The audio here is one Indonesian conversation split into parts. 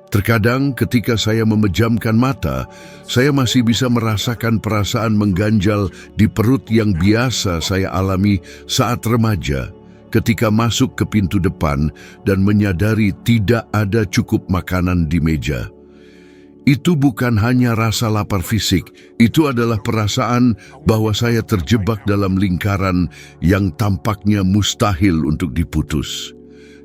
Terkadang ketika saya memejamkan mata, saya masih bisa merasakan perasaan mengganjal di perut yang biasa saya alami saat remaja, ketika masuk ke pintu depan dan menyadari tidak ada cukup makanan di meja. Itu bukan hanya rasa lapar fisik, itu adalah perasaan bahwa saya terjebak dalam lingkaran yang tampaknya mustahil untuk diputus.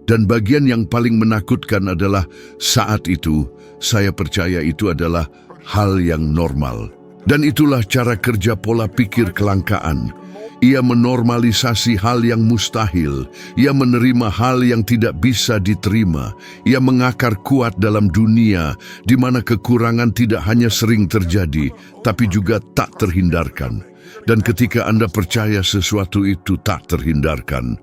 Dan bagian yang paling menakutkan adalah saat itu, saya percaya itu adalah hal yang normal. Dan itulah cara kerja pola pikir kelangkaan. Ia menormalisasi hal yang mustahil. Ia menerima hal yang tidak bisa diterima. Ia mengakar kuat dalam dunia di mana kekurangan tidak hanya sering terjadi, tapi juga tak terhindarkan. Dan ketika Anda percaya sesuatu itu tak terhindarkan,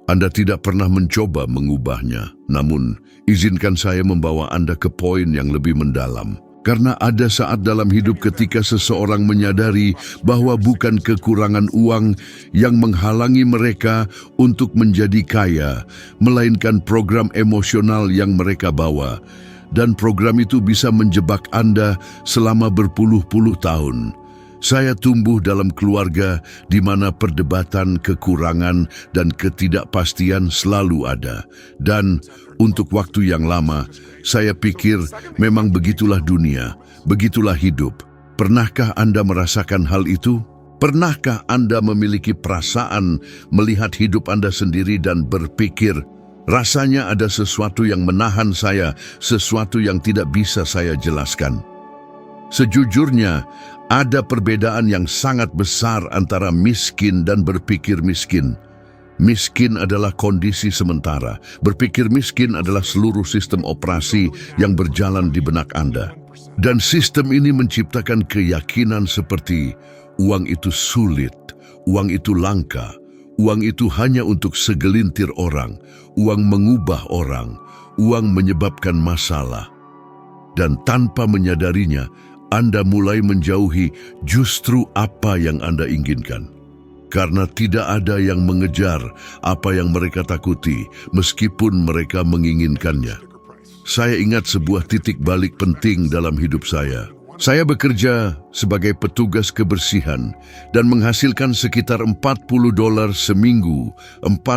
Anda tidak pernah mencoba mengubahnya. Namun, izinkan saya membawa Anda ke poin yang lebih mendalam. Karena ada saat dalam hidup ketika seseorang menyadari bahwa bukan kekurangan uang yang menghalangi mereka untuk menjadi kaya, melainkan program emosional yang mereka bawa. Dan program itu bisa menjebak Anda selama berpuluh-puluh tahun. Saya tumbuh dalam keluarga di mana perdebatan, kekurangan, dan ketidakpastian selalu ada. Dan untuk waktu yang lama, saya pikir memang begitulah dunia, begitulah hidup. Pernahkah Anda merasakan hal itu? Pernahkah Anda memiliki perasaan melihat hidup Anda sendiri dan berpikir, rasanya ada sesuatu yang menahan saya, sesuatu yang tidak bisa saya jelaskan? Sejujurnya, ada perbedaan yang sangat besar antara miskin dan berpikir miskin. Miskin adalah kondisi sementara. Berpikir miskin adalah seluruh sistem operasi yang berjalan di benak Anda. Dan sistem ini menciptakan keyakinan seperti uang itu sulit, uang itu langka, uang itu hanya untuk segelintir orang, uang mengubah orang, uang menyebabkan masalah. Dan tanpa menyadarinya, Anda mulai menjauhi justru apa yang Anda inginkan. Karena tidak ada yang mengejar apa yang mereka takuti, meskipun mereka menginginkannya. Saya ingat sebuah titik balik penting dalam hidup saya. Saya bekerja sebagai petugas kebersihan dan menghasilkan sekitar $40 seminggu, $40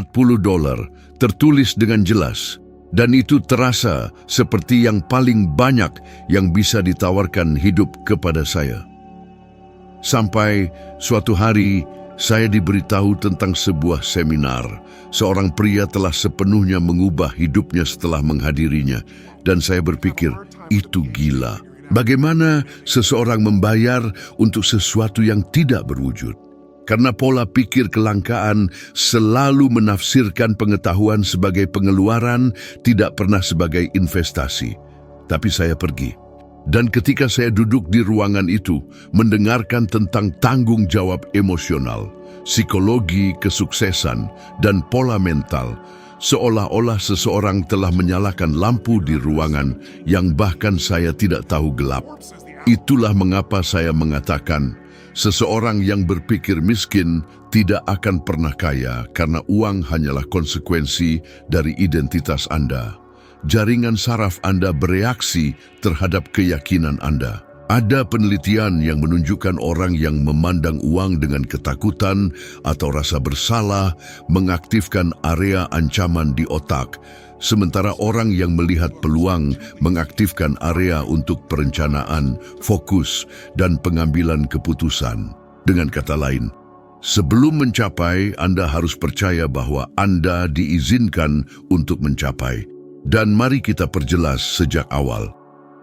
tertulis dengan jelas. Dan itu terasa seperti yang paling banyak yang bisa ditawarkan hidup kepada saya. Sampai suatu hari, saya diberitahu tentang sebuah seminar. Seorang pria telah sepenuhnya mengubah hidupnya setelah menghadirinya. Dan saya berpikir, itu gila. Bagaimana seseorang membayar untuk sesuatu yang tidak berwujud? Karena pola pikir kelangkaan selalu menafsirkan pengetahuan sebagai pengeluaran, tidak pernah sebagai investasi. Tapi saya pergi. Dan ketika saya duduk di ruangan itu, mendengarkan tentang tanggung jawab emosional, psikologi kesuksesan, dan pola mental, seolah-olah seseorang telah menyalakan lampu di ruangan yang bahkan saya tidak tahu gelap. Itulah mengapa saya mengatakan, seseorang yang berpikir miskin tidak akan pernah kaya karena uang hanyalah konsekuensi dari identitas Anda. Jaringan saraf Anda bereaksi terhadap keyakinan Anda. Ada penelitian yang menunjukkan orang yang memandang uang dengan ketakutan atau rasa bersalah mengaktifkan area ancaman di otak, sementara orang yang melihat peluang mengaktifkan area untuk perencanaan, fokus, dan pengambilan keputusan. Dengan kata lain, sebelum mencapai, Anda harus percaya bahwa Anda diizinkan untuk mencapai. Dan mari kita perjelas sejak awal.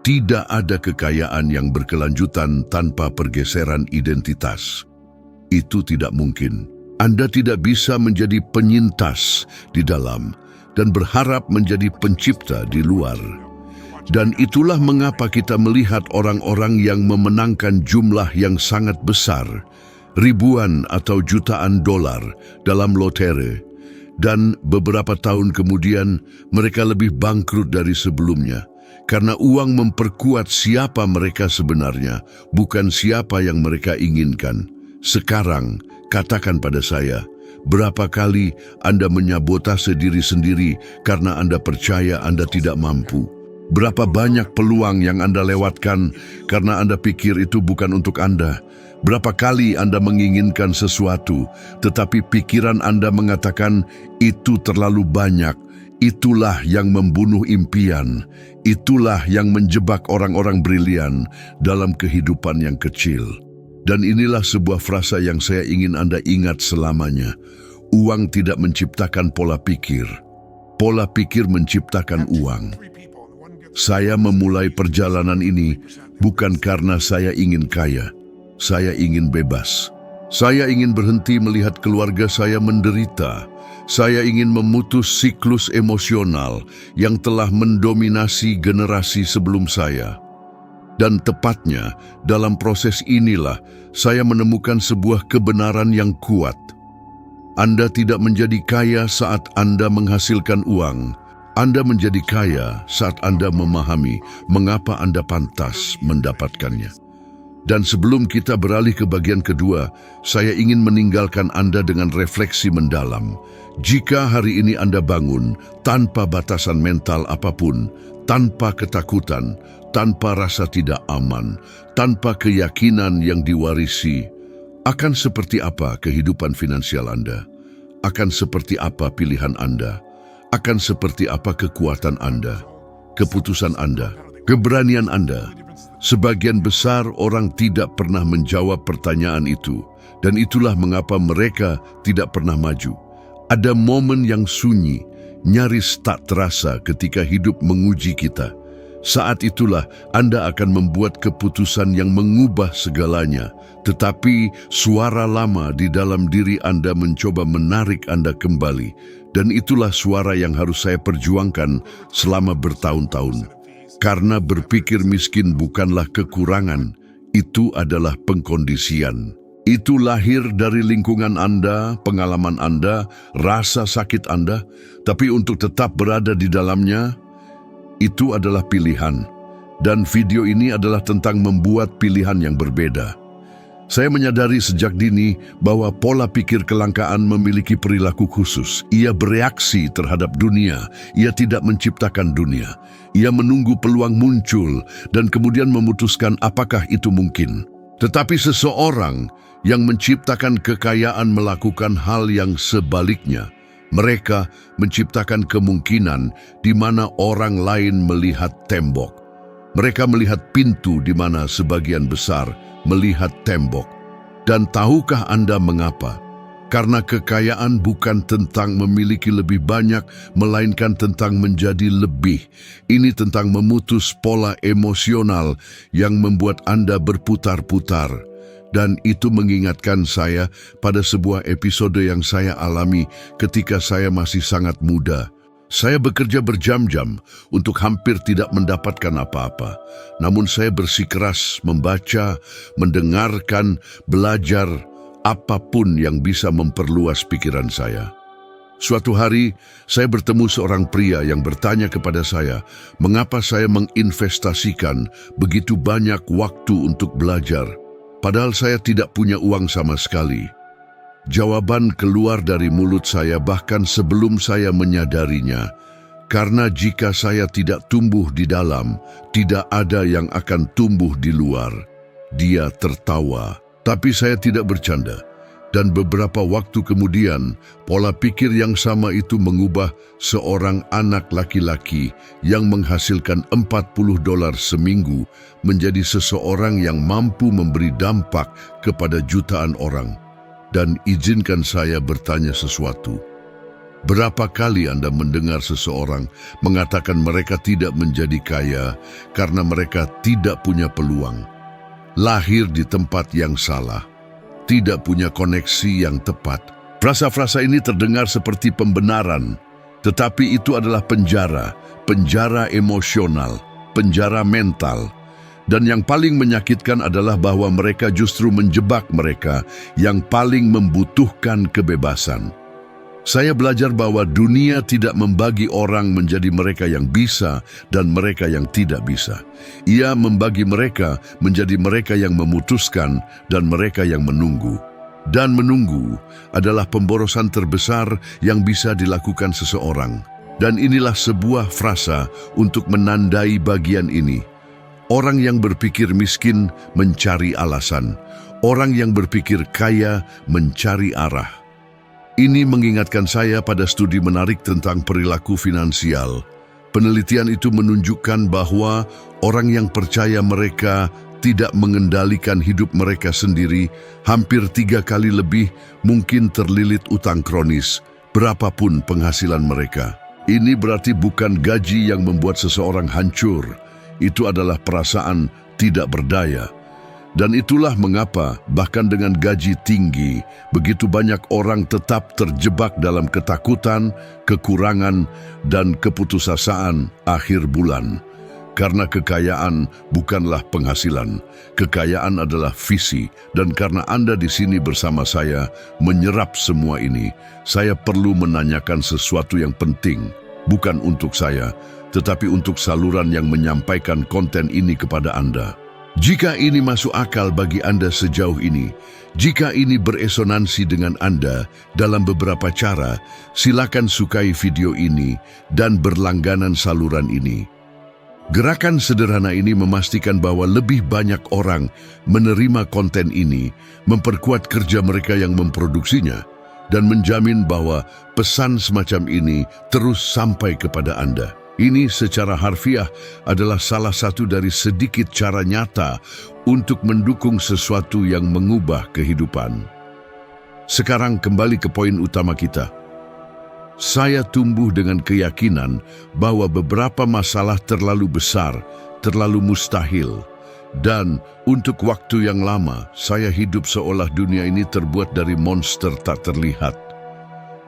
Tidak ada kekayaan yang berkelanjutan tanpa pergeseran identitas. Itu tidak mungkin. Anda tidak bisa menjadi penyintas di dalam dan berharap menjadi pencipta di luar. Dan itulah mengapa kita melihat orang-orang yang memenangkan jumlah yang sangat besar, ribuan atau jutaan dolar dalam lotere, dan beberapa tahun kemudian mereka lebih bangkrut dari sebelumnya, karena uang memperkuat siapa mereka sebenarnya, bukan siapa yang mereka inginkan. Sekarang, katakan pada saya, berapa kali Anda menyabotase diri sendiri karena Anda percaya Anda tidak mampu? Berapa banyak peluang yang Anda lewatkan karena Anda pikir itu bukan untuk Anda? Berapa kali Anda menginginkan sesuatu, tetapi pikiran Anda mengatakan itu terlalu banyak, itulah yang membunuh impian, itulah yang menjebak orang-orang brilian dalam kehidupan yang kecil. Dan inilah sebuah frasa yang saya ingin Anda ingat selamanya. Uang tidak menciptakan pola pikir. Pola pikir menciptakan uang. Saya memulai perjalanan ini bukan karena saya ingin kaya. Saya ingin bebas. Saya ingin berhenti melihat keluarga saya menderita. Saya ingin memutus siklus emosional yang telah mendominasi generasi sebelum saya. Dan tepatnya, dalam proses inilah saya menemukan sebuah kebenaran yang kuat. Anda tidak menjadi kaya saat Anda menghasilkan uang. Anda menjadi kaya saat Anda memahami mengapa Anda pantas mendapatkannya. Dan sebelum kita beralih ke bagian kedua, saya ingin meninggalkan Anda dengan refleksi mendalam. Jika hari ini Anda bangun tanpa batasan mental apapun, tanpa ketakutan, tanpa rasa tidak aman, tanpa keyakinan yang diwarisi, akan seperti apa kehidupan finansial Anda? Akan seperti apa pilihan Anda? Akan seperti apa kekuatan Anda, keputusan Anda, keberanian Anda? Sebagian besar orang tidak pernah menjawab pertanyaan itu, dan itulah mengapa mereka tidak pernah maju. Ada momen yang sunyi, nyaris tak terasa ketika hidup menguji kita. Saat itulah Anda akan membuat keputusan yang mengubah segalanya, tetapi suara lama di dalam diri Anda mencoba menarik Anda kembali. Dan itulah suara yang harus saya perjuangkan selama bertahun-tahun. Karena berpikir miskin bukanlah kekurangan, itu adalah pengkondisian. Itu lahir dari lingkungan Anda, pengalaman Anda, rasa sakit Anda, tapi untuk tetap berada di dalamnya, itu adalah pilihan. Dan video ini adalah tentang membuat pilihan yang berbeda. Saya menyadari sejak dini bahwa pola pikir kelangkaan memiliki perilaku khusus. Ia bereaksi terhadap dunia, ia tidak menciptakan dunia. Ia menunggu peluang muncul dan kemudian memutuskan apakah itu mungkin. Tetapi seseorang yang menciptakan kekayaan melakukan hal yang sebaliknya. Mereka menciptakan kemungkinan di mana orang lain melihat tembok. Mereka melihat pintu di mana sebagian besar melihat tembok. Dan tahukah Anda mengapa? Karena kekayaan bukan tentang memiliki lebih banyak, melainkan tentang menjadi lebih. Ini tentang memutus pola emosional yang membuat Anda berputar-putar. Dan itu mengingatkan saya pada sebuah episode yang saya alami ketika saya masih sangat muda. Saya bekerja berjam-jam untuk hampir tidak mendapatkan apa-apa. Namun saya bersikeras membaca, mendengarkan, belajar apapun yang bisa memperluas pikiran saya. Suatu hari, saya bertemu seorang pria yang bertanya kepada saya, mengapa saya menginvestasikan begitu banyak waktu untuk belajar, padahal saya tidak punya uang sama sekali. Jawaban keluar dari mulut saya bahkan sebelum saya menyadarinya, karena jika saya tidak tumbuh di dalam, tidak ada yang akan tumbuh di luar. Dia tertawa, tapi saya tidak bercanda. Dan beberapa waktu kemudian, pola pikir yang sama itu mengubah seorang anak laki-laki yang menghasilkan $40 seminggu menjadi seseorang yang mampu memberi dampak kepada jutaan orang. Dan izinkan saya bertanya sesuatu. Berapa kali Anda mendengar seseorang mengatakan mereka tidak menjadi kaya karena mereka tidak punya peluang, lahir di tempat yang salah, tidak punya koneksi yang tepat? Frasa-frasa ini terdengar seperti pembenaran, tetapi itu adalah penjara emosional, penjara mental. Dan yang paling menyakitkan adalah bahwa mereka justru menjebak mereka yang paling membutuhkan kebebasan. Saya belajar bahwa dunia tidak membagi orang menjadi mereka yang bisa dan mereka yang tidak bisa. Ia membagi mereka menjadi mereka yang memutuskan dan mereka yang menunggu. Dan menunggu adalah pemborosan terbesar yang bisa dilakukan seseorang. Dan inilah sebuah frasa untuk menandai bagian ini. Orang yang berpikir miskin mencari alasan. Orang yang berpikir kaya mencari arah. Ini mengingatkan saya pada studi menarik tentang perilaku finansial. Penelitian itu menunjukkan bahwa orang yang percaya mereka tidak mengendalikan hidup mereka sendiri hampir 3 kali lebih mungkin terlilit utang kronis, berapapun penghasilan mereka. Ini berarti bukan gaji yang membuat seseorang hancur. Itu adalah perasaan tidak berdaya. Dan itulah mengapa bahkan dengan gaji tinggi, begitu banyak orang tetap terjebak dalam ketakutan, kekurangan, dan keputusasaan akhir bulan. Karena kekayaan bukanlah penghasilan. Kekayaan adalah visi. Dan karena Anda di sini bersama saya menyerap semua ini, saya perlu menanyakan sesuatu yang penting. Bukan untuk saya, tetapi untuk saluran yang menyampaikan konten ini kepada Anda. Jika ini masuk akal bagi Anda sejauh ini, jika ini beresonansi dengan Anda dalam beberapa cara, silakan sukai video ini dan berlangganan saluran ini. Gerakan sederhana ini memastikan bahwa lebih banyak orang menerima konten ini, memperkuat kerja mereka yang memproduksinya, dan menjamin bahwa pesan semacam ini terus sampai kepada Anda. Ini secara harfiah adalah salah satu dari sedikit cara nyata untuk mendukung sesuatu yang mengubah kehidupan. Sekarang kembali ke poin utama kita. Saya tumbuh dengan keyakinan bahwa beberapa masalah terlalu besar, terlalu mustahil. Dan untuk waktu yang lama, saya hidup seolah dunia ini terbuat dari monster tak terlihat.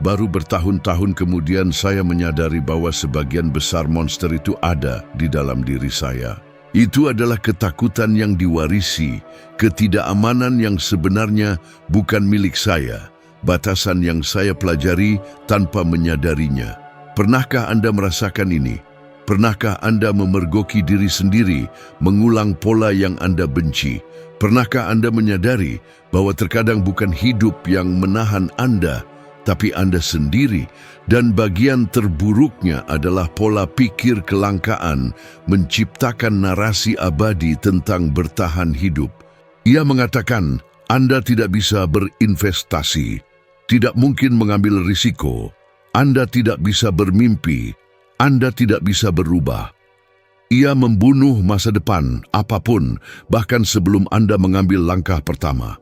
Baru bertahun-tahun kemudian saya menyadari bahwa sebagian besar monster itu ada di dalam diri saya. Itu adalah ketakutan yang diwarisi, ketidakamanan yang sebenarnya bukan milik saya, batasan yang saya pelajari tanpa menyadarinya. Pernahkah Anda merasakan ini? Pernahkah Anda memergoki diri sendiri, mengulang pola yang Anda benci? Pernahkah Anda menyadari bahwa terkadang bukan hidup yang menahan Anda, tapi Anda sendiri, dan bagian terburuknya adalah pola pikir kelangkaan menciptakan narasi abadi tentang bertahan hidup. Ia mengatakan, Anda tidak bisa berinvestasi, tidak mungkin mengambil risiko, Anda tidak bisa bermimpi, Anda tidak bisa berubah. Ia membunuh masa depan apapun, bahkan sebelum Anda mengambil langkah pertama.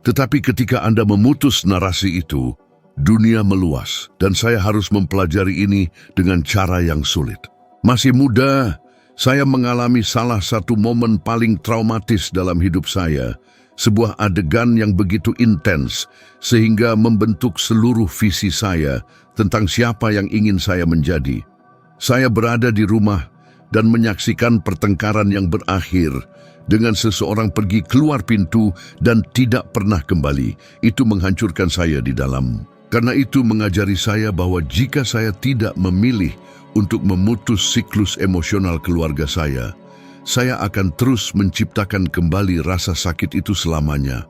Tetapi ketika Anda memutus narasi itu, dunia meluas, dan saya harus mempelajari ini dengan cara yang sulit. Masih muda, saya mengalami salah satu momen paling traumatis dalam hidup saya, sebuah adegan yang begitu intens, sehingga membentuk seluruh visi saya tentang siapa yang ingin saya menjadi. Saya berada di rumah dan menyaksikan pertengkaran yang berakhir dengan seseorang pergi keluar pintu dan tidak pernah kembali. Itu menghancurkan saya di dalam. Karena itu mengajari saya bahwa jika saya tidak memilih untuk memutus siklus emosional keluarga saya akan terus menciptakan kembali rasa sakit itu selamanya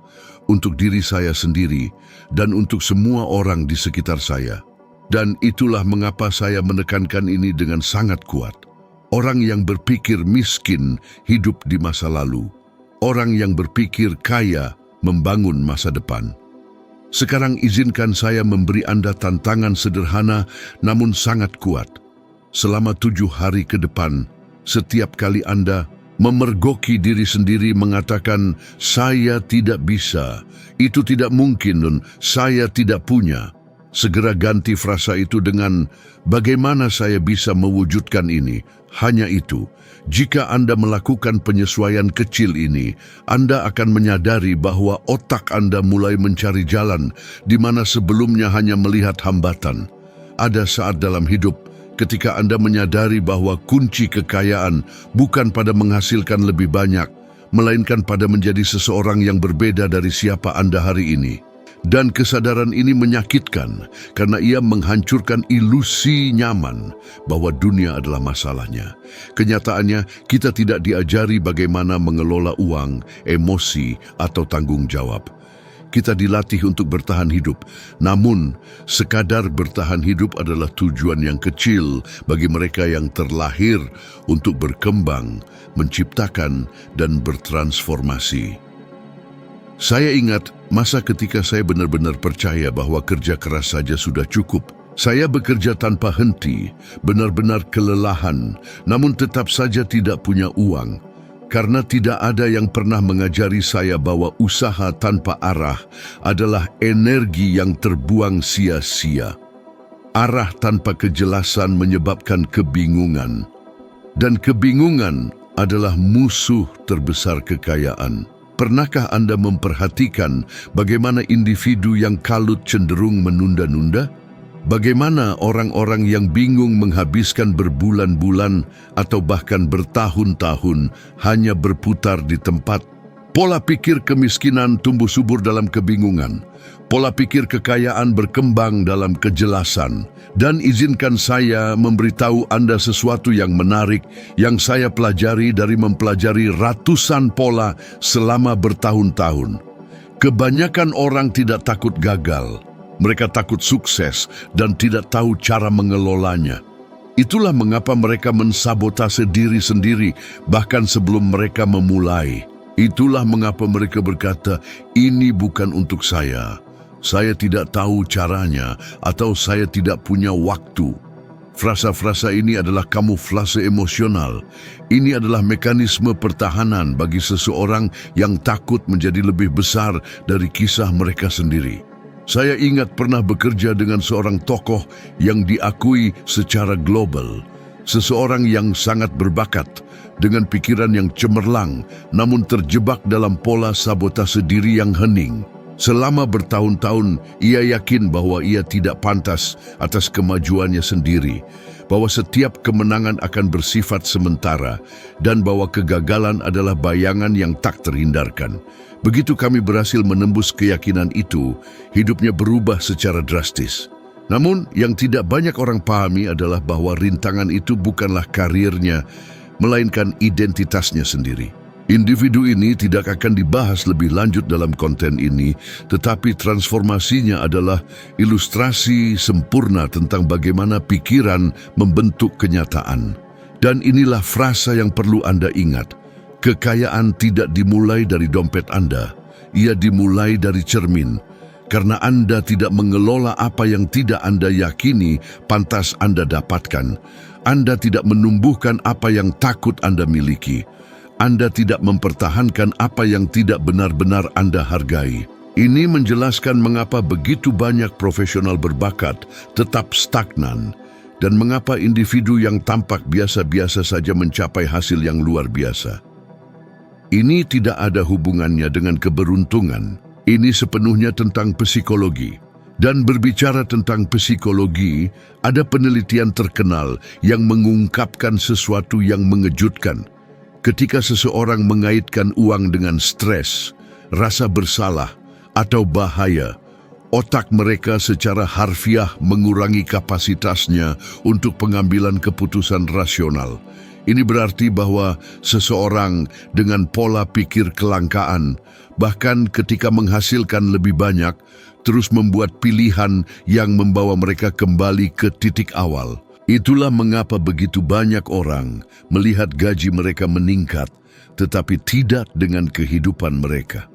untuk diri saya sendiri dan untuk semua orang di sekitar saya. Dan itulah mengapa saya menekankan ini dengan sangat kuat. Orang yang berpikir miskin hidup di masa lalu. Orang yang berpikir kaya membangun masa depan. Sekarang izinkan saya memberi Anda tantangan sederhana namun sangat kuat. Selama 7 hari ke depan, setiap kali Anda memergoki diri sendiri mengatakan, saya tidak bisa, itu tidak mungkin dan saya tidak punya. Segera ganti frasa itu dengan, bagaimana saya bisa mewujudkan ini? Hanya itu. Jika Anda melakukan penyesuaian kecil ini, Anda akan menyadari bahwa otak Anda mulai mencari jalan di mana sebelumnya hanya melihat hambatan. Ada saat dalam hidup ketika Anda menyadari bahwa kunci kekayaan bukan pada menghasilkan lebih banyak, melainkan pada menjadi seseorang yang berbeda dari siapa Anda hari ini. Dan kesadaran ini menyakitkan karena ia menghancurkan ilusi nyaman bahwa dunia adalah masalahnya. Kenyataannya, kita tidak diajari bagaimana mengelola uang, emosi, atau tanggung jawab. Kita dilatih untuk bertahan hidup. Namun, sekadar bertahan hidup adalah tujuan yang kecil bagi mereka yang terlahir untuk berkembang, menciptakan, dan bertransformasi. Saya ingat masa ketika saya benar-benar percaya bahwa kerja keras saja sudah cukup. Saya bekerja tanpa henti, benar-benar kelelahan, namun tetap saja tidak punya uang. Karena tidak ada yang pernah mengajari saya bahwa usaha tanpa arah adalah energi yang terbuang sia-sia. Arah tanpa kejelasan menyebabkan kebingungan. Dan kebingungan adalah musuh terbesar kekayaan. Pernahkah Anda memperhatikan bagaimana individu yang kalut cenderung menunda-nunda? Bagaimana orang-orang yang bingung menghabiskan berbulan-bulan atau bahkan bertahun-tahun hanya berputar di tempat? Pola pikir kemiskinan tumbuh subur dalam kebingungan. Pola pikir kekayaan berkembang dalam kejelasan. Dan izinkan saya memberitahu Anda sesuatu yang menarik yang saya pelajari dari mempelajari ratusan pola selama bertahun-tahun. Kebanyakan orang tidak takut gagal. Mereka takut sukses dan tidak tahu cara mengelolanya. Itulah mengapa mereka mensabotase diri sendiri bahkan sebelum mereka memulai. Itulah mengapa mereka berkata, ini bukan untuk saya tidak tahu caranya, atau saya tidak punya waktu. Frasa-frasa ini adalah kamuflase emosional. Ini adalah mekanisme pertahanan bagi seseorang yang takut menjadi lebih besar dari kisah mereka sendiri. Saya ingat pernah bekerja dengan seorang tokoh yang diakui secara global. Seseorang yang sangat berbakat, dengan pikiran yang cemerlang, namun terjebak dalam pola sabotase diri yang hening. Selama bertahun-tahun, ia yakin bahwa ia tidak pantas atas kemajuannya sendiri, bahwa setiap kemenangan akan bersifat sementara, dan bahwa kegagalan adalah bayangan yang tak terhindarkan. Begitu kami berhasil menembus keyakinan itu, hidupnya berubah secara drastis. Namun, yang tidak banyak orang pahami adalah bahwa rintangan itu bukanlah karirnya, melainkan identitasnya sendiri. Individu ini tidak akan dibahas lebih lanjut dalam konten ini, tetapi transformasinya adalah ilustrasi sempurna tentang bagaimana pikiran membentuk kenyataan. Dan inilah frasa yang perlu Anda ingat. Kekayaan tidak dimulai dari dompet Anda, ia dimulai dari cermin. Karena Anda tidak mengelola apa yang tidak Anda yakini pantas Anda dapatkan. Anda tidak menumbuhkan apa yang takut Anda miliki. Anda tidak mempertahankan apa yang tidak benar-benar Anda hargai. Ini menjelaskan mengapa begitu banyak profesional berbakat tetap stagnan dan mengapa individu yang tampak biasa-biasa saja mencapai hasil yang luar biasa. Ini tidak ada hubungannya dengan keberuntungan. Ini sepenuhnya tentang psikologi. Dan berbicara tentang psikologi, ada penelitian terkenal yang mengungkapkan sesuatu yang mengejutkan. Ketika seseorang mengaitkan uang dengan stres, rasa bersalah, atau bahaya, otak mereka secara harfiah mengurangi kapasitasnya untuk pengambilan keputusan rasional. Ini berarti bahwa seseorang dengan pola pikir kelangkaan, bahkan ketika menghasilkan lebih banyak, terus membuat pilihan yang membawa mereka kembali ke titik awal. Itulah mengapa begitu banyak orang melihat gaji mereka meningkat, tetapi tidak dengan kehidupan mereka.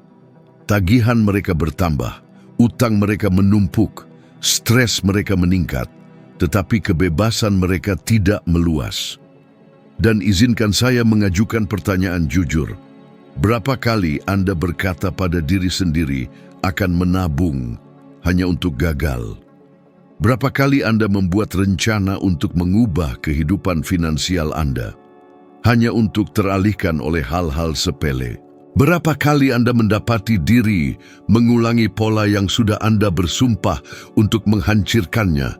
Tagihan mereka bertambah, utang mereka menumpuk, stres mereka meningkat, tetapi kebebasan mereka tidak meluas. Dan izinkan saya mengajukan pertanyaan jujur. Berapa kali Anda berkata pada diri sendiri akan menabung hanya untuk gagal? Berapa kali Anda membuat rencana untuk mengubah kehidupan finansial Anda hanya untuk teralihkan oleh hal-hal sepele? Berapa kali Anda mendapati diri mengulangi pola yang sudah Anda bersumpah untuk menghancurkannya?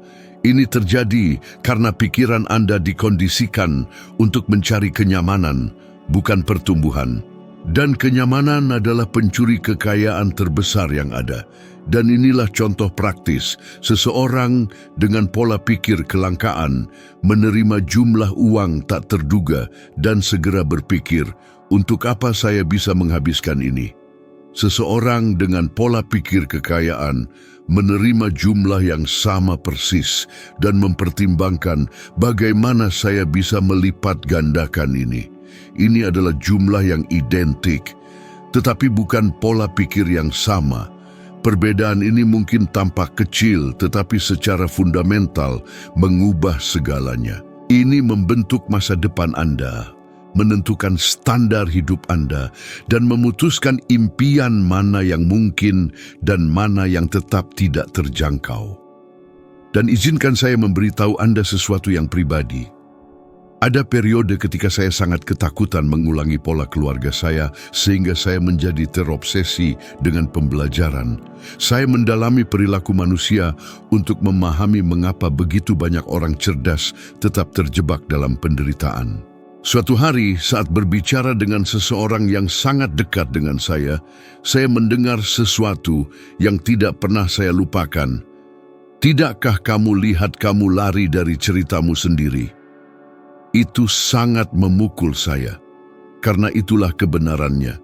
Ini terjadi karena pikiran Anda dikondisikan untuk mencari kenyamanan, bukan pertumbuhan. Dan kenyamanan adalah pencuri kekayaan terbesar yang ada. Dan inilah contoh praktis, seseorang dengan pola pikir kelangkaan menerima jumlah uang tak terduga dan segera berpikir, untuk apa saya bisa menghabiskan ini? Seseorang dengan pola pikir kekayaan menerima jumlah yang sama persis dan mempertimbangkan bagaimana saya bisa melipat gandakan ini. Ini adalah jumlah yang identik, tetapi bukan pola pikir yang sama. Perbedaan ini mungkin tampak kecil, tetapi secara fundamental mengubah segalanya. Ini membentuk masa depan Anda, menentukan standar hidup Anda, dan memutuskan impian mana yang mungkin dan mana yang tetap tidak terjangkau. Dan izinkan saya memberitahu Anda sesuatu yang pribadi. Ada periode ketika saya sangat ketakutan mengulangi pola keluarga saya sehingga saya menjadi terobsesi dengan pembelajaran. Saya mendalami perilaku manusia untuk memahami mengapa begitu banyak orang cerdas tetap terjebak dalam penderitaan. Suatu hari saat berbicara dengan seseorang yang sangat dekat dengan saya mendengar sesuatu yang tidak pernah saya lupakan. Tidakkah kamu lihat kamu lari dari ceritamu sendiri? Itu sangat memukul saya, karena itulah kebenarannya.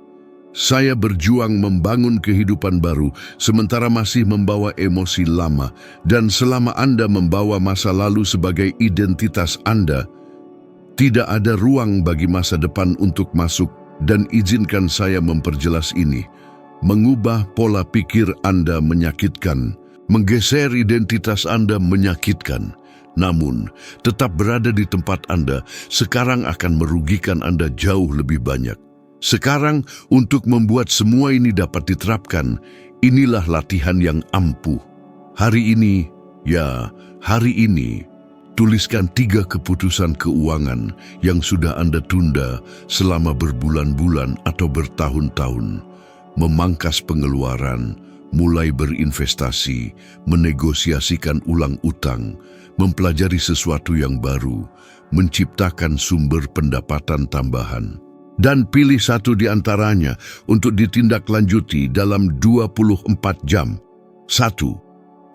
Saya berjuang membangun kehidupan baru, sementara masih membawa emosi lama, dan selama Anda membawa masa lalu sebagai identitas Anda, tidak ada ruang bagi masa depan untuk masuk, dan izinkan saya memperjelas ini. Mengubah pola pikir Anda menyakitkan, menggeser identitas Anda menyakitkan. Namun, tetap berada di tempat Anda sekarang akan merugikan Anda jauh lebih banyak. Sekarang, untuk membuat semua ini dapat diterapkan, inilah latihan yang ampuh. Hari ini, tuliskan 3 keputusan keuangan yang sudah Anda tunda selama berbulan-bulan atau bertahun-tahun. Memangkas pengeluaran, mulai berinvestasi, menegosiasikan ulang utang, mempelajari sesuatu yang baru, menciptakan sumber pendapatan tambahan. Dan pilih satu di antaranya untuk ditindaklanjuti dalam 24 jam.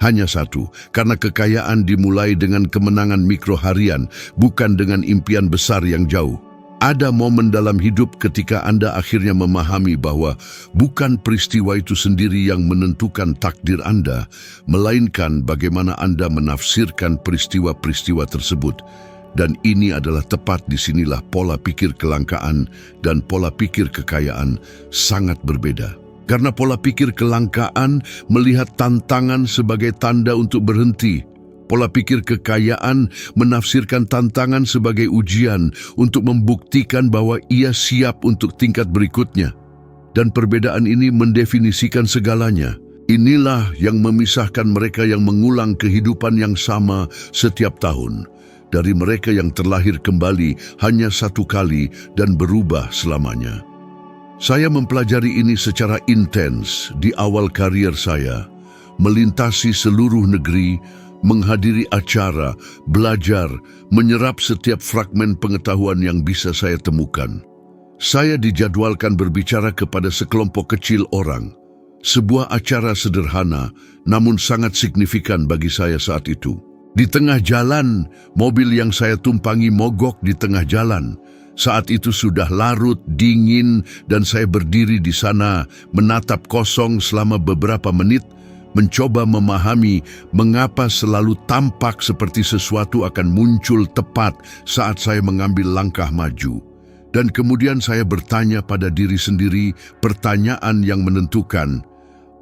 Hanya satu, karena kekayaan dimulai dengan kemenangan mikro harian, bukan dengan impian besar yang jauh. Ada momen dalam hidup ketika Anda akhirnya memahami bahwa bukan peristiwa itu sendiri yang menentukan takdir Anda, melainkan bagaimana Anda menafsirkan peristiwa-peristiwa tersebut. Dan ini adalah tepat disinilah pola pikir kelangkaan dan pola pikir kekayaan sangat berbeda. Karena pola pikir kelangkaan melihat tantangan sebagai tanda untuk berhenti. Pola pikir kekayaan menafsirkan tantangan sebagai ujian untuk membuktikan bahwa ia siap untuk tingkat berikutnya. Dan perbedaan ini mendefinisikan segalanya. Inilah yang memisahkan mereka yang mengulang kehidupan yang sama setiap tahun, dari mereka yang terlahir kembali hanya 1 kali dan berubah selamanya. Saya mempelajari ini secara intens di awal karier saya, melintasi seluruh negeri, menghadiri acara, belajar, menyerap setiap fragmen pengetahuan yang bisa saya temukan. Saya dijadwalkan berbicara kepada sekelompok kecil orang. Sebuah acara sederhana, namun sangat signifikan bagi saya saat itu. Di tengah jalan, mobil yang saya tumpangi mogok di tengah jalan. Saat itu sudah larut, dingin, dan saya berdiri di sana, menatap kosong selama beberapa menit, mencoba memahami mengapa selalu tampak seperti sesuatu akan muncul tepat saat saya mengambil langkah maju. Dan kemudian saya bertanya pada diri sendiri pertanyaan yang menentukan,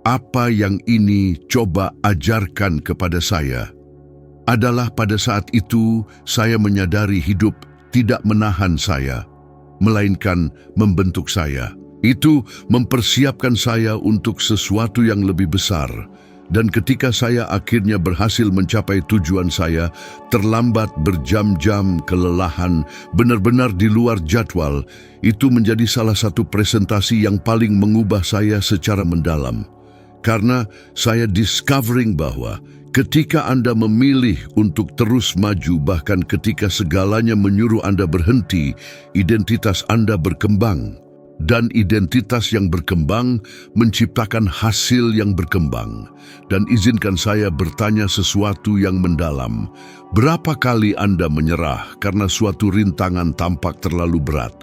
apa yang ini coba ajarkan kepada saya? Adalah pada saat itu saya menyadari hidup tidak menahan saya, melainkan membentuk saya. Itu mempersiapkan saya untuk sesuatu yang lebih besar. Dan ketika saya akhirnya berhasil mencapai tujuan saya, terlambat berjam-jam kelelahan, benar-benar di luar jadwal, itu menjadi salah satu presentasi yang paling mengubah saya secara mendalam. Karena saya discovering bahwa ketika Anda memilih untuk terus maju, bahkan ketika segalanya menyuruh Anda berhenti, identitas Anda berkembang. Dan identitas yang berkembang menciptakan hasil yang berkembang. Dan izinkan saya bertanya sesuatu yang mendalam. Berapa kali Anda menyerah karena suatu rintangan tampak terlalu berat?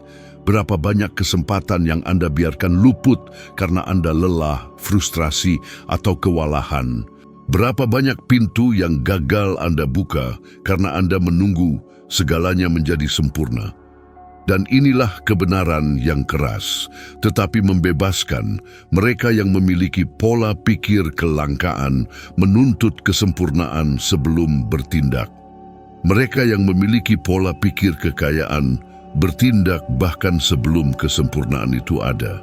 Berapa banyak kesempatan yang Anda biarkan luput karena Anda lelah, frustrasi, atau kewalahan? Berapa banyak pintu yang gagal Anda buka karena Anda menunggu segalanya menjadi sempurna? Dan inilah kebenaran yang keras, tetapi membebaskan mereka yang memiliki pola pikir kelangkaan, menuntut kesempurnaan sebelum bertindak. Mereka yang memiliki pola pikir kekayaan, bertindak bahkan sebelum kesempurnaan itu ada.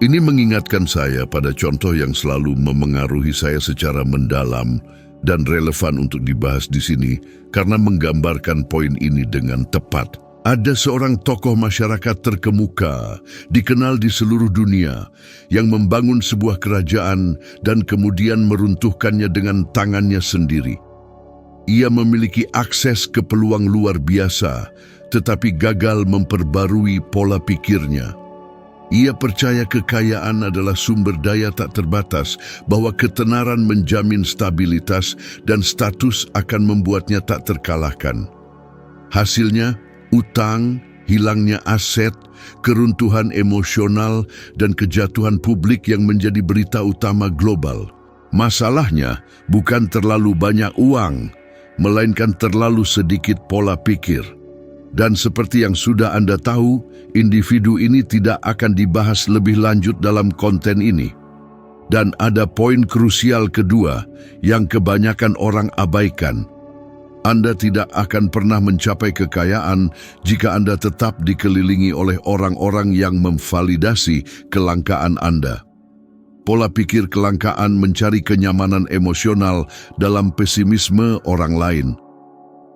Ini mengingatkan saya pada contoh yang selalu memengaruhi saya secara mendalam dan relevan untuk dibahas di sini karena menggambarkan poin ini dengan tepat. Ada seorang tokoh masyarakat terkemuka, dikenal di seluruh dunia, yang membangun sebuah kerajaan dan kemudian meruntuhkannya dengan tangannya sendiri. Ia memiliki akses ke peluang luar biasa, tetapi gagal memperbarui pola pikirnya. Ia percaya kekayaan adalah sumber daya tak terbatas, bahwa ketenaran menjamin stabilitas dan status akan membuatnya tak terkalahkan. Hasilnya, utang, hilangnya aset, keruntuhan emosional, dan kejatuhan publik yang menjadi berita utama global. Masalahnya bukan terlalu banyak uang, melainkan terlalu sedikit pola pikir. Dan seperti yang sudah Anda tahu, individu ini tidak akan dibahas lebih lanjut dalam konten ini. Dan ada poin krusial kedua yang kebanyakan orang abaikan. Anda tidak akan pernah mencapai kekayaan jika Anda tetap dikelilingi oleh orang-orang yang memvalidasi kelangkaan Anda. Pola pikir kelangkaan mencari kenyamanan emosional dalam pesimisme orang lain.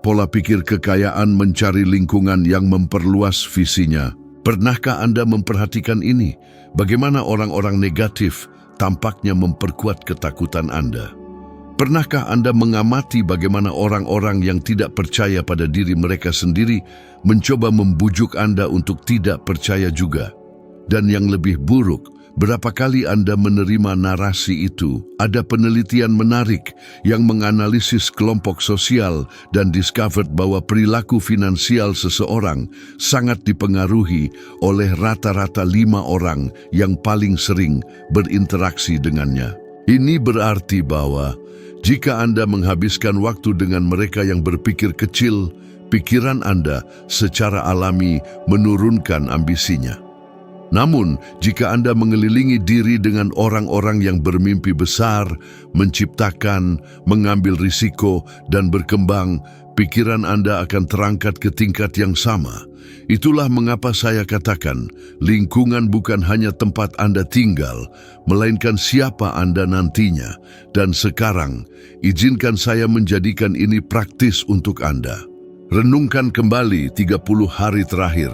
Pola pikir kekayaan mencari lingkungan yang memperluas visinya. Pernahkah Anda memperhatikan ini? Bagaimana orang-orang negatif tampaknya memperkuat ketakutan Anda? Pernahkah Anda mengamati bagaimana orang-orang yang tidak percaya pada diri mereka sendiri mencoba membujuk Anda untuk tidak percaya juga? Dan yang lebih buruk, berapa kali Anda menerima narasi itu? Ada penelitian menarik yang menganalisis kelompok sosial dan discovered bahwa perilaku finansial seseorang sangat dipengaruhi oleh rata-rata 5 orang yang paling sering berinteraksi dengannya. Ini berarti bahwa jika Anda menghabiskan waktu dengan mereka yang berpikir kecil, pikiran Anda secara alami menurunkan ambisinya. Namun, jika Anda mengelilingi diri dengan orang-orang yang bermimpi besar, menciptakan, mengambil risiko, dan berkembang, pikiran Anda akan terangkat ke tingkat yang sama. Itulah mengapa saya katakan, lingkungan bukan hanya tempat Anda tinggal, melainkan siapa Anda nantinya. Dan sekarang, izinkan saya menjadikan ini praktis untuk Anda. Renungkan kembali 30 hari terakhir.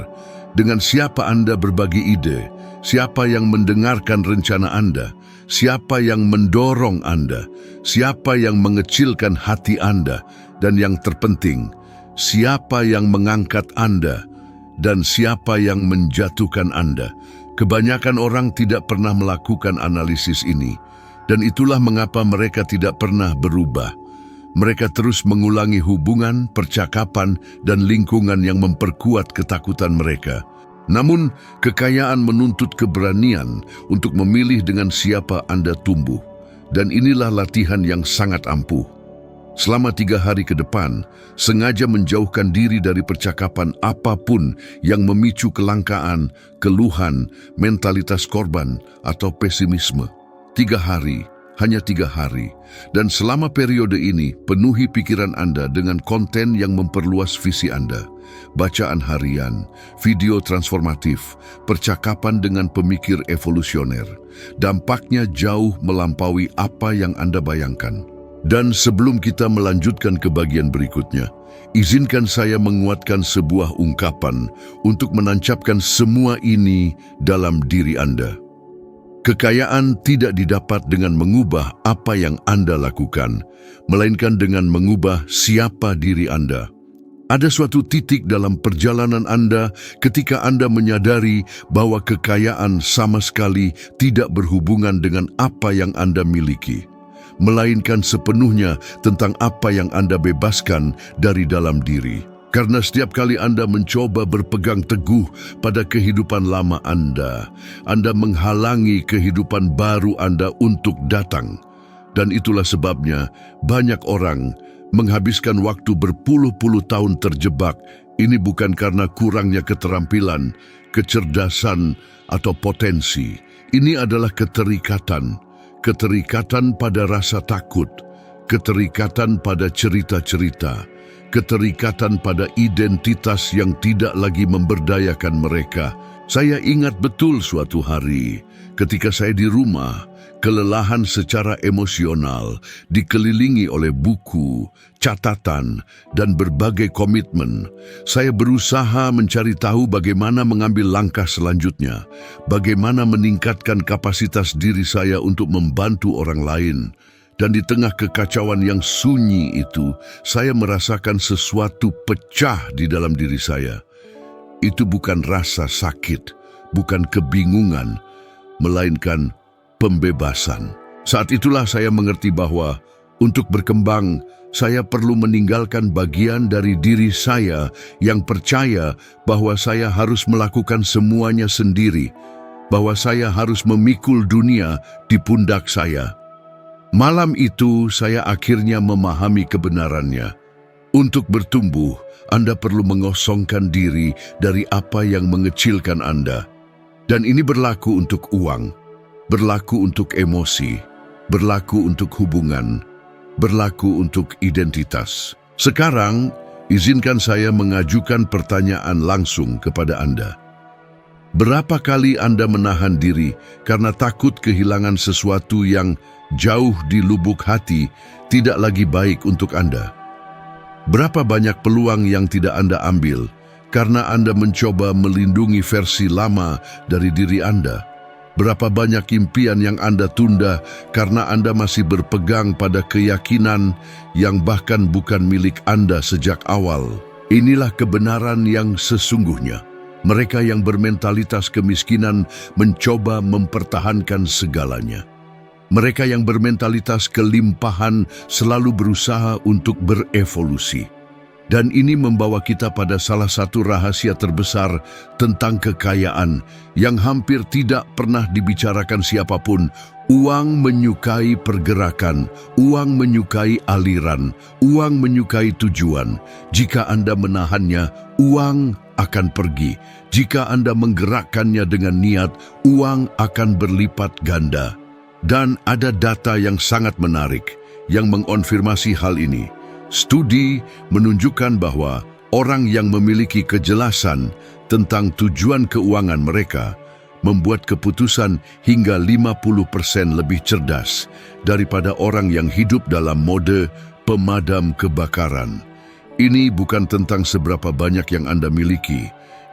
Dengan siapa Anda berbagi ide, siapa yang mendengarkan rencana Anda, siapa yang mendorong Anda, siapa yang mengecilkan hati Anda, dan yang terpenting, siapa yang mengangkat Anda, dan siapa yang menjatuhkan Anda. Kebanyakan orang tidak pernah melakukan analisis ini, dan itulah mengapa mereka tidak pernah berubah. Mereka terus mengulangi hubungan, percakapan, dan lingkungan yang memperkuat ketakutan mereka. Namun, kekayaan menuntut keberanian untuk memilih dengan siapa Anda tumbuh. Dan inilah latihan yang sangat ampuh. Selama 3 hari ke depan, sengaja menjauhkan diri dari percakapan apapun yang memicu kelangkaan, keluhan, mentalitas korban, atau pesimisme. 3 hari. Hanya 3 hari. Dan selama periode ini, penuhi pikiran Anda dengan konten yang memperluas visi Anda. Bacaan harian, video transformatif, percakapan dengan pemikir evolusioner. Dampaknya jauh melampaui apa yang Anda bayangkan. Dan sebelum kita melanjutkan ke bagian berikutnya, izinkan saya menguatkan sebuah ungkapan untuk menancapkan semua ini dalam diri Anda. Kekayaan tidak didapat dengan mengubah apa yang Anda lakukan, melainkan dengan mengubah siapa diri Anda. Ada suatu titik dalam perjalanan Anda ketika Anda menyadari bahwa kekayaan sama sekali tidak berhubungan dengan apa yang Anda miliki, melainkan sepenuhnya tentang apa yang Anda bebaskan dari dalam diri. Karena setiap kali Anda mencoba berpegang teguh pada kehidupan lama Anda menghalangi kehidupan baru Anda untuk datang. Dan itulah sebabnya banyak orang menghabiskan waktu berpuluh-puluh tahun terjebak. Ini bukan karena kurangnya keterampilan, kecerdasan, atau potensi. Ini adalah keterikatan pada rasa takut, keterikatan pada cerita-cerita, keterikatan pada identitas yang tidak lagi memberdayakan mereka. Saya ingat betul suatu hari ketika saya di rumah, kelelahan secara emosional, dikelilingi oleh buku, catatan, dan berbagai komitmen. Saya berusaha mencari tahu bagaimana mengambil langkah selanjutnya, bagaimana meningkatkan kapasitas diri saya untuk membantu orang lain. Dan di tengah kekacauan yang sunyi itu, saya merasakan sesuatu pecah di dalam diri saya. Itu bukan rasa sakit, bukan kebingungan, melainkan pembebasan. Saat itulah saya mengerti bahwa untuk berkembang, saya perlu meninggalkan bagian dari diri saya yang percaya bahwa saya harus melakukan semuanya sendiri, bahwa saya harus memikul dunia di pundak saya. Malam itu saya akhirnya memahami kebenarannya. Untuk bertumbuh, Anda perlu mengosongkan diri dari apa yang mengecilkan Anda. Dan ini berlaku untuk uang, berlaku untuk emosi, berlaku untuk hubungan, berlaku untuk identitas. Sekarang, izinkan saya mengajukan pertanyaan langsung kepada Anda. Berapa kali Anda menahan diri karena takut kehilangan sesuatu yang jauh di lubuk hati tidak lagi baik untuk Anda? Berapa banyak peluang yang tidak Anda ambil karena Anda mencoba melindungi versi lama dari diri Anda? Berapa banyak impian yang Anda tunda karena Anda masih berpegang pada keyakinan yang bahkan bukan milik Anda sejak awal? Inilah kebenaran yang sesungguhnya. Mereka yang bermentalitas kemiskinan mencoba mempertahankan segalanya. Mereka yang bermentalitas kelimpahan selalu berusaha untuk berevolusi. Dan ini membawa kita pada salah satu rahasia terbesar tentang kekayaan yang hampir tidak pernah dibicarakan siapapun. Uang menyukai pergerakan, uang menyukai aliran, uang menyukai tujuan. Jika Anda menahannya, uang akan pergi. Jika Anda menggerakkannya dengan niat, uang akan berlipat ganda. Dan ada data yang sangat menarik yang mengonfirmasi hal ini. Studi menunjukkan bahwa orang yang memiliki kejelasan tentang tujuan keuangan mereka membuat keputusan hingga 50% lebih cerdas daripada orang yang hidup dalam mode pemadam kebakaran. Ini bukan tentang seberapa banyak yang Anda miliki.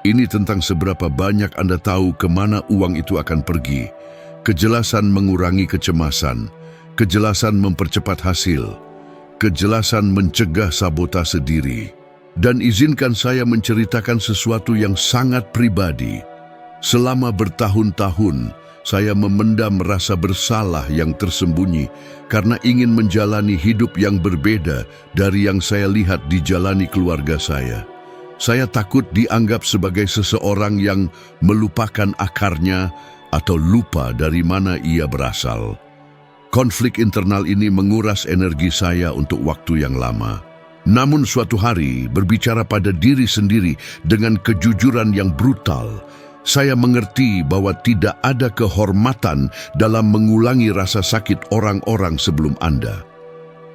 Ini tentang seberapa banyak Anda tahu kemana uang itu akan pergi. Kejelasan mengurangi kecemasan. Kejelasan mempercepat hasil. Kejelasan mencegah sabotase diri. Dan izinkan saya menceritakan sesuatu yang sangat pribadi. Selama bertahun-tahun, saya memendam rasa bersalah yang tersembunyi karena ingin menjalani hidup yang berbeda dari yang saya lihat dijalani keluarga saya. Saya takut dianggap sebagai seseorang yang melupakan akarnya atau lupa dari mana ia berasal. Konflik internal ini menguras energi saya untuk waktu yang lama. Namun suatu hari, berbicara pada diri sendiri dengan kejujuran yang brutal, saya mengerti bahwa tidak ada kehormatan dalam mengulangi rasa sakit orang-orang sebelum Anda.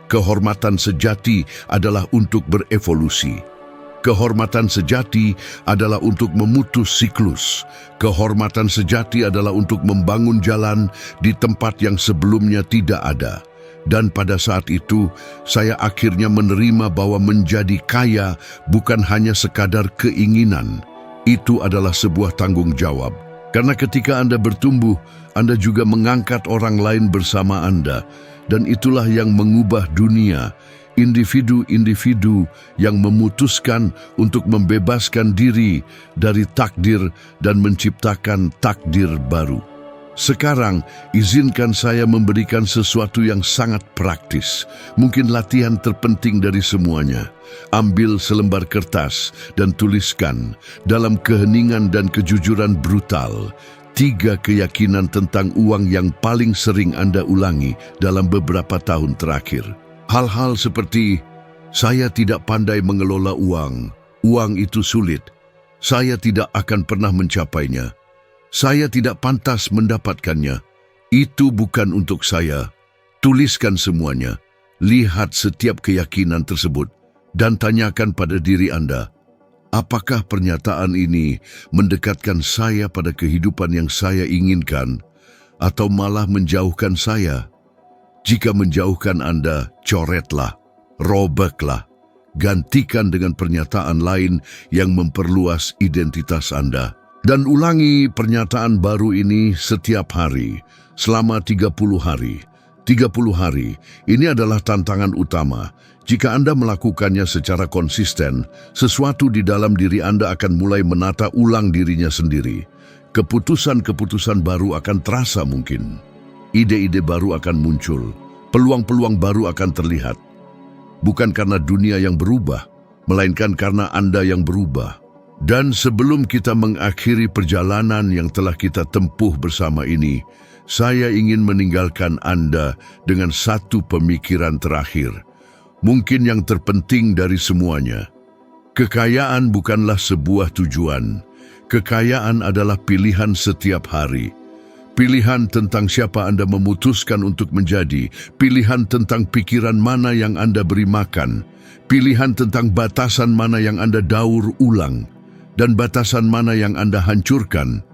Kehormatan sejati adalah untuk berevolusi. Kehormatan sejati adalah untuk memutus siklus. Kehormatan sejati adalah untuk membangun jalan di tempat yang sebelumnya tidak ada. Dan pada saat itu, saya akhirnya menerima bahwa menjadi kaya bukan hanya sekadar keinginan. Itu adalah sebuah tanggung jawab. Karena ketika Anda bertumbuh, Anda juga mengangkat orang lain bersama Anda. Dan itulah yang mengubah dunia. Individu-individu yang memutuskan untuk membebaskan diri dari takdir dan menciptakan takdir baru. Sekarang, izinkan saya memberikan sesuatu yang sangat praktis, mungkin latihan terpenting dari semuanya. Ambil selembar kertas dan tuliskan dalam keheningan dan kejujuran brutal 3 keyakinan tentang uang yang paling sering Anda ulangi dalam beberapa tahun terakhir. Hal-hal seperti, saya tidak pandai mengelola uang itu sulit, saya tidak akan pernah mencapainya. Saya tidak pantas mendapatkannya. Itu bukan untuk saya. Tuliskan semuanya. Lihat setiap keyakinan tersebut dan tanyakan pada diri Anda, apakah pernyataan ini mendekatkan saya pada kehidupan yang saya inginkan atau malah menjauhkan saya? Jika menjauhkan Anda, coretlah, robeklah, gantikan dengan pernyataan lain yang memperluas identitas Anda. Dan ulangi pernyataan baru ini setiap hari, selama 30 hari. 30 hari, ini adalah tantangan utama. Jika Anda melakukannya secara konsisten, sesuatu di dalam diri Anda akan mulai menata ulang dirinya sendiri. Keputusan-keputusan baru akan terasa mungkin. Ide-ide baru akan muncul. Peluang-peluang baru akan terlihat. Bukan karena dunia yang berubah, melainkan karena Anda yang berubah. Dan sebelum kita mengakhiri perjalanan yang telah kita tempuh bersama ini, saya ingin meninggalkan Anda dengan satu pemikiran terakhir, mungkin yang terpenting dari semuanya. Kekayaan bukanlah sebuah tujuan. Kekayaan adalah pilihan setiap hari. Pilihan tentang siapa Anda memutuskan untuk menjadi, pilihan tentang pikiran mana yang Anda beri makan, pilihan tentang batasan mana yang Anda daur ulang, dan batasan mana yang Anda hancurkan.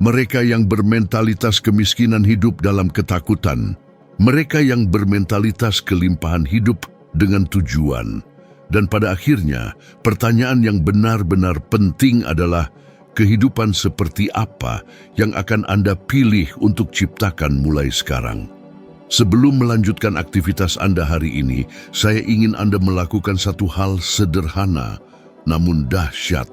Mereka yang bermentalitas kemiskinan hidup dalam ketakutan. Mereka yang bermentalitas kelimpahan hidup dengan tujuan. Dan pada akhirnya, pertanyaan yang benar-benar penting adalah kehidupan seperti apa yang akan Anda pilih untuk ciptakan mulai sekarang. Sebelum melanjutkan aktivitas Anda hari ini, saya ingin Anda melakukan satu hal sederhana, namun dahsyat.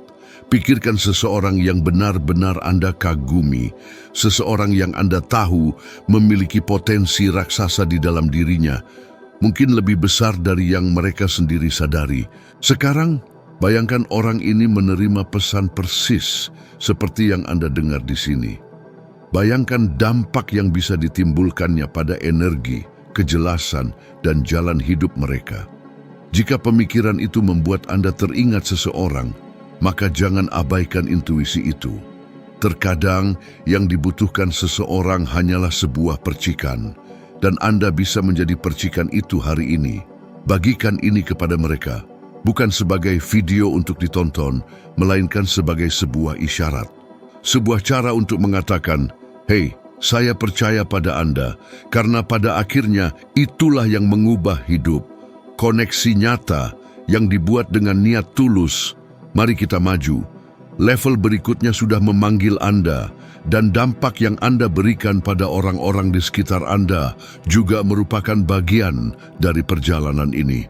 Pikirkan seseorang yang benar-benar Anda kagumi, seseorang yang Anda tahu memiliki potensi raksasa di dalam dirinya, mungkin lebih besar dari yang mereka sendiri sadari. Sekarang, bayangkan orang ini menerima pesan persis seperti yang Anda dengar di sini. Bayangkan dampak yang bisa ditimbulkannya pada energi, kejelasan, dan jalan hidup mereka. Jika pemikiran itu membuat Anda teringat seseorang, maka jangan abaikan intuisi itu. Terkadang yang dibutuhkan seseorang hanyalah sebuah percikan, dan Anda bisa menjadi percikan itu hari ini. Bagikan ini kepada mereka, bukan sebagai video untuk ditonton, melainkan sebagai sebuah isyarat. Sebuah cara untuk mengatakan, "Hei, saya percaya pada Anda, karena pada akhirnya itulah yang mengubah hidup." Koneksi nyata yang dibuat dengan niat tulus. Mari kita maju. Level berikutnya sudah memanggil Anda, dan dampak yang Anda berikan pada orang-orang di sekitar Anda juga merupakan bagian dari perjalanan ini.